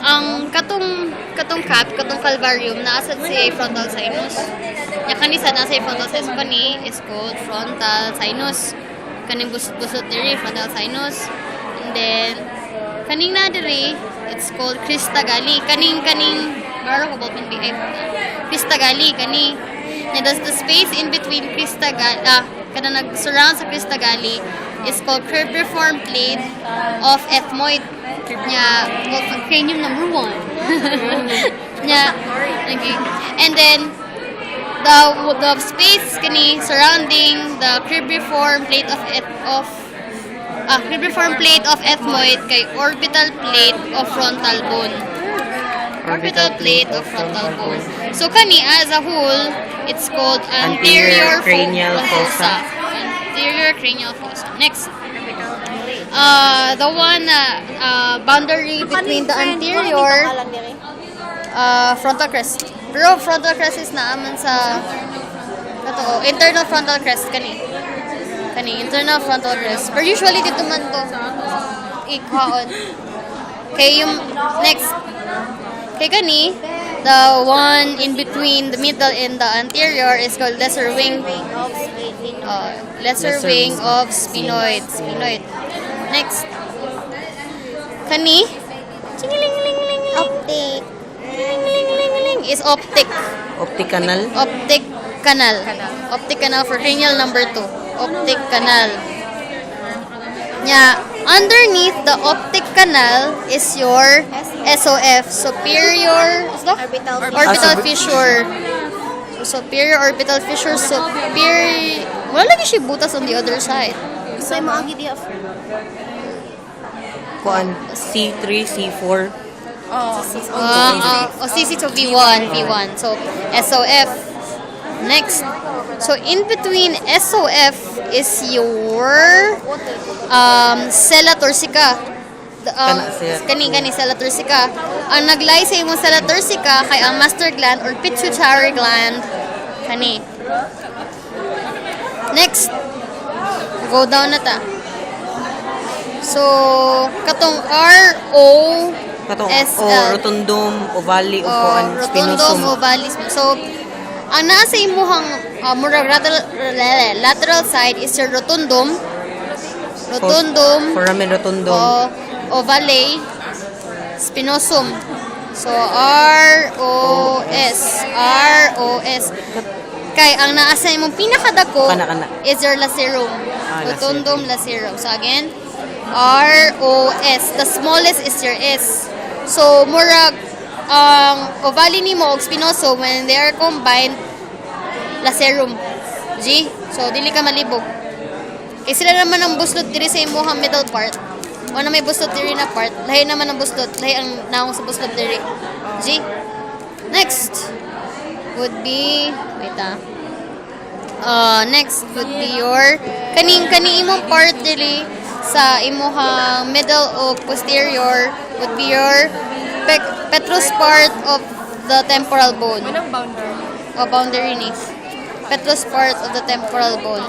ang katong calvarium naasa si frontal sinus. Ya kanisa nasa frontal sinus kani is called frontal sinus. Kaning busot diri frontal sinus. And then kaning na diri it's called crista galli. Kaning baro ko ballpen behave. Crista galli kani. Yeah, the space in between crista galli kada nag-surround sa crista galli is called cribriform plate of ethmoid. Yeah, cranium number 1. Yeah, okay. And then the space kani surrounding the cribriform plate of cribriform plate of ethmoid kay orbital plate of frontal bone. Orbital plate of frontal bone. So kani as a whole, it's called anterior cranial fossa. Anterior cranial fossa. Next. The one boundary between the anterior frontal crest. Pero frontal crest is naaman sa internal frontal crest kani internal frontal crest. Pero usually dito man to ikaon. Okay, yung next. Okay, kani the one in between the middle and the anterior is called lesser wing of sphenoid. Next. Kani? Optic. Is optic. Optic canal. Optic canal. Optic canal for cranial number 2. Optic canal. Yeah. Underneath the optic canal is your SOF. Superior orbital fissure. So, superior orbital fissure. Wala lagi siya butas on the other side. So, yung mga gidi of Kuan C3, C4. CC to V1. So, SOF. Next. So, in between SOF is your sella turcica. Kani sella turcica. Ang naglay sa imong sella turcica kay ang master gland or pituitary gland. Kani. Next. Go down na ta. So, katong rotundum, ovale, rotundum, ovale. So, ang nasa imuhang murag lateral side is your rotundum. Foramen rotundum. Ovale, spinosum. So, ROS. Kay ang naasa imong pinakadako is your lacerum. Rotundum lacerum. So again, ROS. The smallest is your S. So murag ovale nimo og spinosum when they are combined lacerum. G. So dili ka malibog. Kay sila naman ang buslot diri sa imong middle part. O na may buslot diri na part, lahi naman ang buslot, lahi ang naong sa buslot diri. G. Next would be next would be your kani imong part dili sa imong middle o posterior would be your petrous part of the temporal bone. Boundary ni. Petrous part of the temporal bone.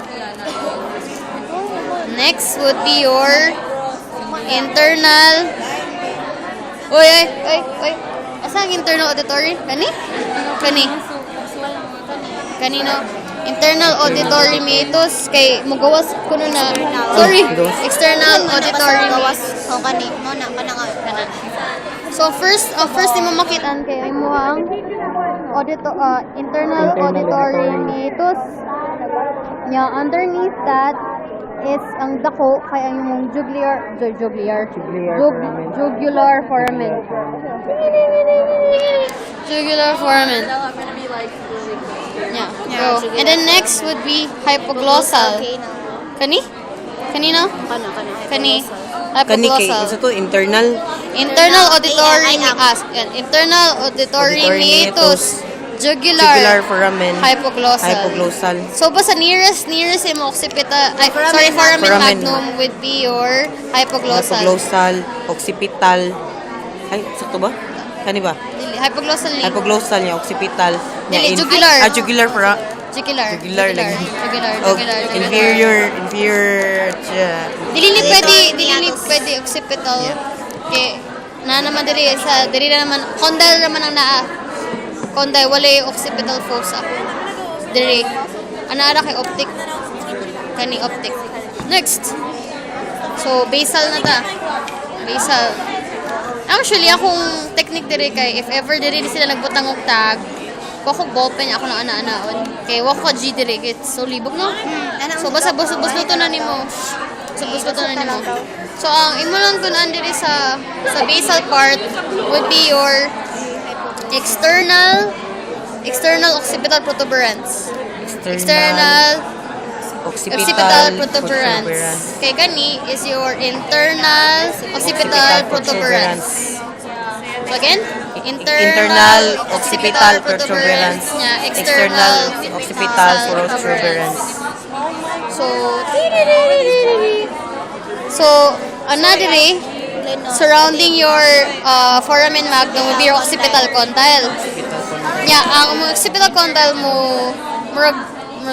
Next would be your internal Asa ang internal auditory? Kanino? Internal auditory meatus kay mugawas kuno na. Sorry. External auditory meatus. So first nimo makitaan kay imo ang internal auditory meatus. Yeah, underneath that is ang dako kay ang imong jugular foramen. Jugular foramen. Yeah. So, and then next would be hypoglossal. Kanino? Kani. Hypoglossal. Isa to internal auditory meatus. Jugular foramen. Hypoglossal. So, basta nearest imo occipital, foramen magnum would be your hypoglossal. Occipital. Ay, sakto ba? Kani ba? Hypoglossal ni. Hypoglossal niya, occipital. Jugular. Jugular para. Jugular lagi. Jugular. Inferior. Dili ni pwede occipital. Okay. Na naman diri sa diri na naman condyle naman ang naa. Condyle wala occipital fossa. Diri. Ana kay optic. Kani optic. Next. So basal na ta. Basal. Actually akong technique diri kay if ever diri sila nagbutang og tag, kung ballpen ako na ana-anaon. Kay wa ko G diri kay so libog no. So basta bus-bus luto na nimo. So bus luto na nimo. So ang imo lang tunan diri sa basal part would be your external occipital protuberance. External occipital protuberance. Kay gani is your internal occipital protuberance. So again, internal occipital protuberance nya external occipital protuberance. So another surrounding your foramen magnum will be your occipital condyle. Nya ang occipital condyle mo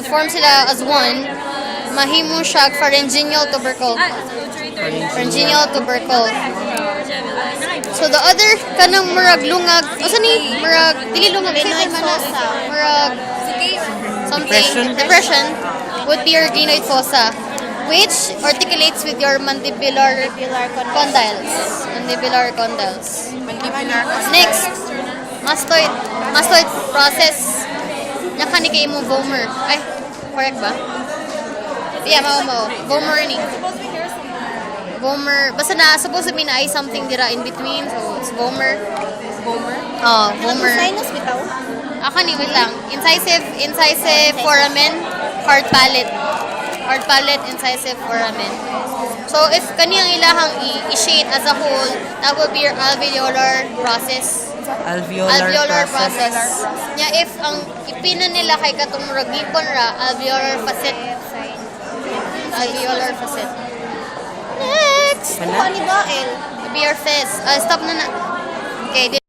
form sila as one, mahimo siya pharyngeal tubercle. Pharyngeal tubercle. So the other kanang murag lungag, asa ni murag dili lungag murag something depression would be your glenoid fossa, which articulates with your mandibular condyles. Mandibular condyles. Next, mastoid process. Nya kani kay mo vomer. Ay, correct ba? Yeah, mao. Vomer ni. Vomer. Basta na supposed to be na ay something dira in between. So it's vomer. Oh, vomer. Sinus bitaw. Kani wait lang. Incisive foramen, hard palate. Hard palate, incisive foramen. So if kani ang ilahang i-shade as a whole, that will be your alveolar process. Alveolar process. Nya if ang ipina nila kay katong murag ngipon ra, alveolar facet. Alveolar facet. Next. Kuha ni Bael. Be your fizz. Stop na na. Okay,